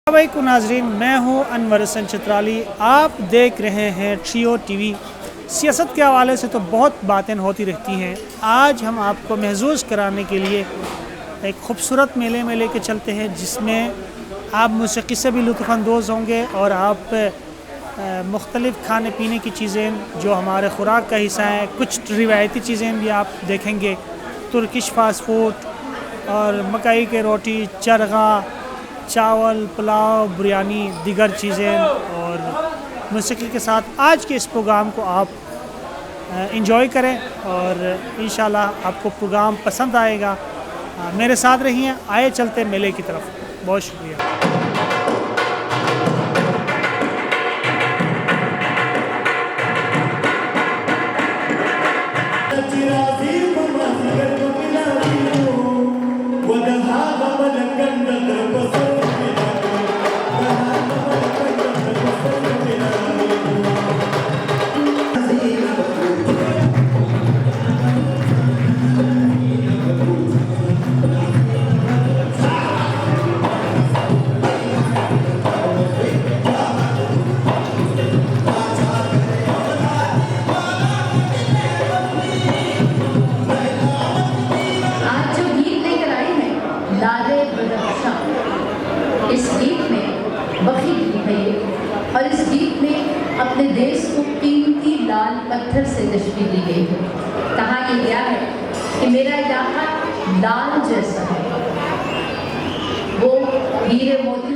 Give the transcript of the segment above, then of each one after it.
वालेकुम नाजरीन, मैं हूं अनवर हसन चित्राली। आप देख रहे हैं ट्रियो टीवी। सियासत के हवाले से तो बहुत बातें होती रहती हैं। आज हम आपको महसूस कराने के लिए एक खूबसूरत मेले में लेके चलते हैं, जिसमें आप मौसीक़ी से भी लुत्फ़अंदोज़ होंगे और आप मुख्तलिफ़ खाने पीने की चीज़ें जो हमारे ख़ुराक का हिस्सा हैं, कुछ रिवायती चीज़ें भी आप देखेंगे। तुर्किश फ़ास्ट फ़ूड और मकई की रोटी, चरगा, चावल, पुलाव, बिरयानी, दीगर चीज़ें और मौसीक़ी के साथ आज के इस प्रोग्राम को आप इंजॉय करें और इंशाल्लाह आपको प्रोग्राम पसंद आएगा। मेरे साथ रहिए। आए चलते मेले की तरफ। बहुत शुक्रिया। इस गीत में बखी की है और इस गीत में अपने देश को कीमती लाल पत्थर से तशबीह दी गई है। कहा यह गया है कि मेरा इलाका लाल जैसा है, वो हीरे मोतियों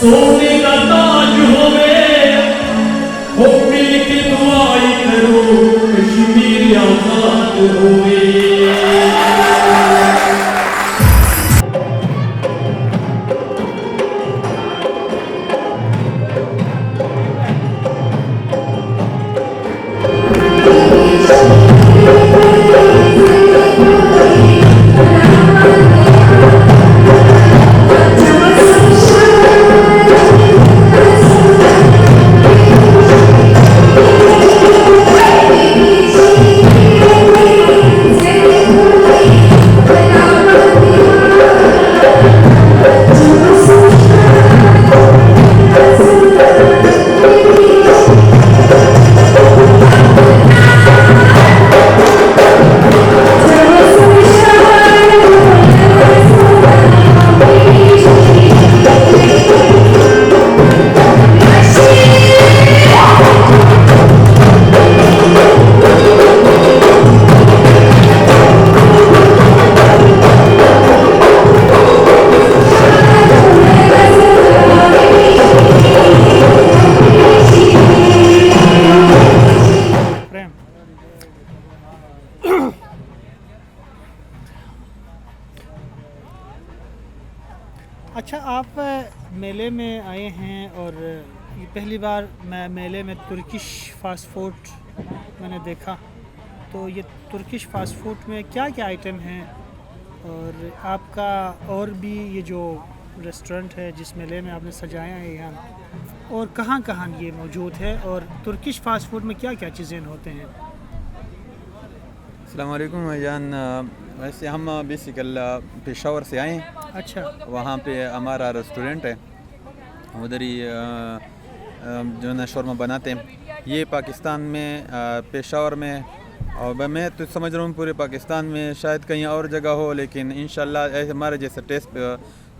सोने का ताज होवे हो मिल के दुआई करो कश्मीर आजाद होवे। अच्छा, आप मेले में आए हैं और ये पहली बार मैं मेले में तुर्किश फ़ास्ट फूड मैंने देखा, तो ये तुर्किश फ़ास्ट फूड में क्या क्या आइटम हैं और आपका और भी ये जो रेस्टोरेंट है जिस मेले में आपने सजाया है यहाँ, और कहाँ कहाँ ये मौजूद है और तुर्किश फ़ास्ट फूड में क्या क्या चीज़ें होते हैं? अस्सलाम वालेकुम भाईजान। वैसे हम बेसिकल पेशावर से आए हैं। अच्छा, वहाँ पे हमारा रेस्टोरेंट है, उधर ही जो है ना शौरमा बनाते हैं। ये पाकिस्तान में पेशावर में, और मैं तो समझ रहा हूँ पूरे पाकिस्तान में शायद कहीं और जगह हो, लेकिन इंशाल्लाह ऐसे हमारे जैसा टेस्ट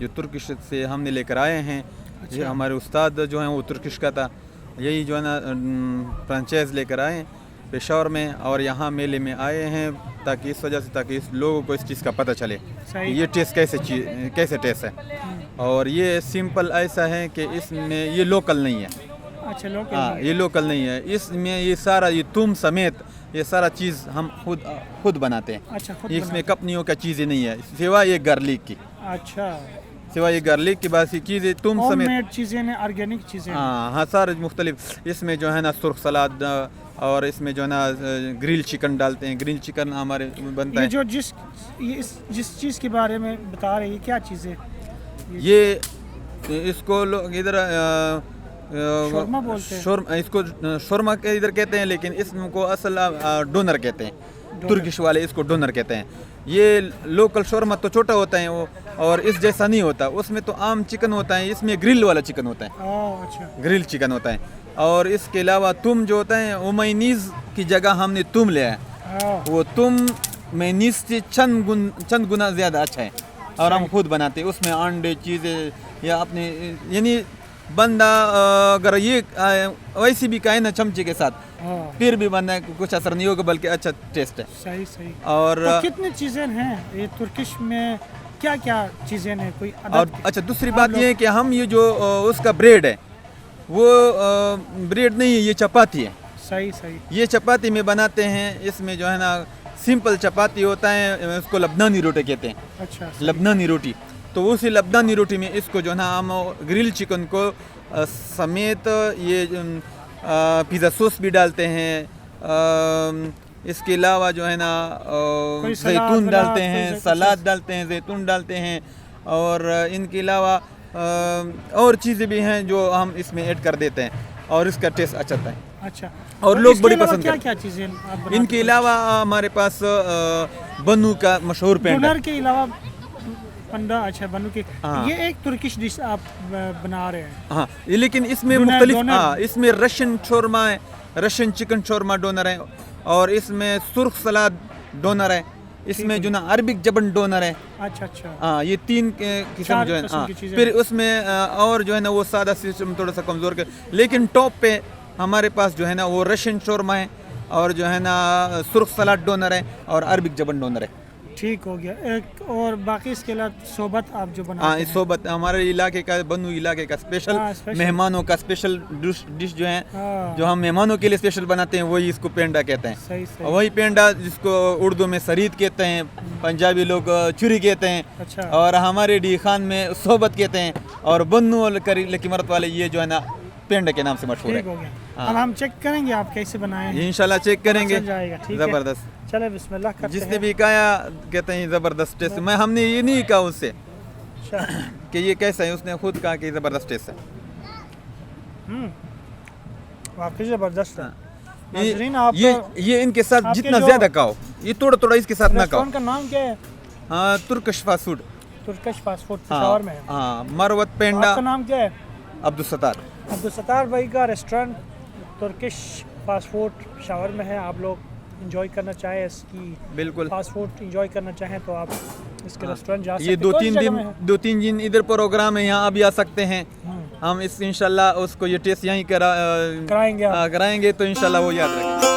जो तुर्किश से हमने लेकर आए हैं। ये हमारे उस्ताद जो हैं वो तुर्किश का था, यही जो है ना फ्रेंचाइज लेकर आए हैं पेशावर में, और यहाँ मेले में आए हैं ताकि इस वजह से ताकि इस लोगों को इस चीज़ का पता चले ये टेस्ट कैसे टेस्ट है। और ये सिंपल ऐसा है कि इसमें ये लोकल नहीं है। अच्छा, लोकल हाँ, ये लोकल नहीं है। इसमें ये सारा ये तुम समेत ये सारा चीज़ हम खुद बनाते हैं। अच्छा, खुद इसमें कंपनियों का चीज़ें नहीं है सिवाय ये गार्लिक की। अच्छा, सिवाय ये गार्लिक की बात चीज़ें तुम समेत चीज़ें ने ऑर्गेनिक चीज़ें। हाँ, सारे मुख्तलिफ। इसमें जो है ना सुर्ख सलाद, और इसमें जो है ना ग्रिल चिकन डालते हैं। ग्रिल चिकन हमारे बनता है। ये जो जिस चीज़ के बारे में बता रहे हैं, ये क्या चीज़ है? ये इसको लोग इधर शौरमा बोलते हैं। इसको शौरमा के इधर कहते हैं, लेकिन इसको असल डोनर कहते हैं। तुर्किश वाले इसको डोनर कहते हैं। ये लोकल शौरमा तो छोटा होता है वो, और इस जैसा नहीं होता। उसमें तो आम चिकन होता है, इसमें ग्रिल वाला चिकन होता है। अच्छा, ग्रिल चिकन होता है। और इसके अलावा तुम जो होता है वो मेयोनीज की जगह हमने तुम लिया है। वो तुम मेयोनीज से चंद गुना ज़्यादा अच्छा है, और हम खुद बनाते हैं। उसमें अंडे चीज़ें या अपने यानी बंदा अगर ये वैसे भी खाए ना चमचे के साथ, फिर भी बंदा कुछ असर नहीं होगा, बल्कि अच्छा टेस्ट है। सही सही। और तो कितनी चीज़ें हैं ये तुर्किश में, क्या क्या चीज़ें हैं, कोई और अच्छा दूसरी बात ये है कि हम ये जो उसका ब्रेड है वो ब्रेड नहीं है, ये चपाती है। सही सही। ये चपाती में बनाते हैं। इसमें जो है ना सिंपल चपाती होता है, उसको लबनानी रोटी कहते हैं। अच्छा, लबनानी रोटी। तो उसी लबनानी रोटी में इसको जो है ना हम ग्रिल चिकन को समेत ये पिज़्ज़ा सॉस भी डालते हैं। इसके अलावा जो है ना जैतून डालते हैं, सलाद डालते हैं, जैतून डालते हैं, और इनके अलावा और चीज़ें भी हैं जो हम इसमें ऐड कर देते हैं, और इसका टेस्ट अच्छा आता है। अच्छा, और लोग बड़ी पसंद क्या करते क्या चीज़ें आप हैं। इनके अलावा हमारे पास बनू का मशहूर पेंडा। डोनर के अलावा पंडा, अच्छा बनू के, हाँ। ये एक तुर्किश डिश आप बना रहे हैं। हाँ, लेकिन इसमें मुख्तलिफ, हाँ, इसमें रशियन शौरमा है, रशियन चिकन शौरमा डोनर है, और इसमें सुर्ख सलाद डोनर है, इसमें जो ना अरबिक जबन डोनर है। अच्छा अच्छा। हाँ, ये 3 किस्म जो है। हाँ, फिर उसमें और जो है ना वो सादा सिस्टम थोड़ा सा कमज़ोर कर, लेकिन टॉप पे हमारे पास जो है ना वो रशियन शौरमा है, और जो है ना सुर्ख सलाद डोनर है, और अरबिक जबन डोनर है। ठीक हो गया। एक और बाकी इसके अलावा सोबत आप जो हाँ, बनाते इस हैं। सोबत हमारे इलाके का, बन्नू इलाके का स्पेशल, हाँ, स्पेशल। मेहमानों का स्पेशल डिश जो है, हाँ। जो हम मेहमानों के लिए स्पेशल बनाते हैं, वही इसको पेंडा कहते हैं। सही और सही। वही पेंडा जिसको उर्दू में सरीद कहते हैं, पंजाबी लोग चुरी कहते हैं, अच्छा। और हमारे डी खान में सोबत कहते हैं, और बन्नू और लकी मरत वाले ये जो है ना पेंडा के नाम से मशहूर ठीक हो है। गया। हाँ। अब हम चेक करेंगे आप कैसे बनाए हैं। इंशाल्लाह चेक करेंगे। चल जाएगा, ठीक है। जबरदस्त। चले बिस्मिल्लाह करते जिसने हैं। भी खाया कहते हैं जबरदस्त टेस्ट। मैं हमने ये नहीं कहा उससे अच्छा। कि ये कैसा है, उसने खुद कहा कि जबरदस्त टेस्ट है। वाकई ज़बरदस्त है। ये नाज़रीन, आप ये इनके साथ आपके जितना जो ज्यादा खाओ, ये थोड़ा थोड़ा इसके साथ ना खाओ। रेस्टोरेंट का नाम क्या है? हाँ, तुर्कश फास्ट फूड। तुर्कश फास्ट फूड हाँ, पेशावर में है। हाँ, मरवत पेंडा। आपका नाम क्या है? अब्दुल सत्तार। अब्दुल सत्तार भाई का restaurant Turkish fast food Peshawar में है। आप लोग इंजॉय करना चाहें, इसकी बिल्कुल। फास्ट फूड इंजॉय करना चाहें तो आप इसके रेस्टोरेंट जा सकते ये हैं। कौन सी जगह में है? 2-3 दिन इधर प्रोग्राम है, यहाँ भी आ सकते हैं। हम इस इंशाल्लाह उसको ये टेस्ट यहीं कराएंगे आप। कराएंगे, तो इंशाल्लाह वो याद रखेंगे।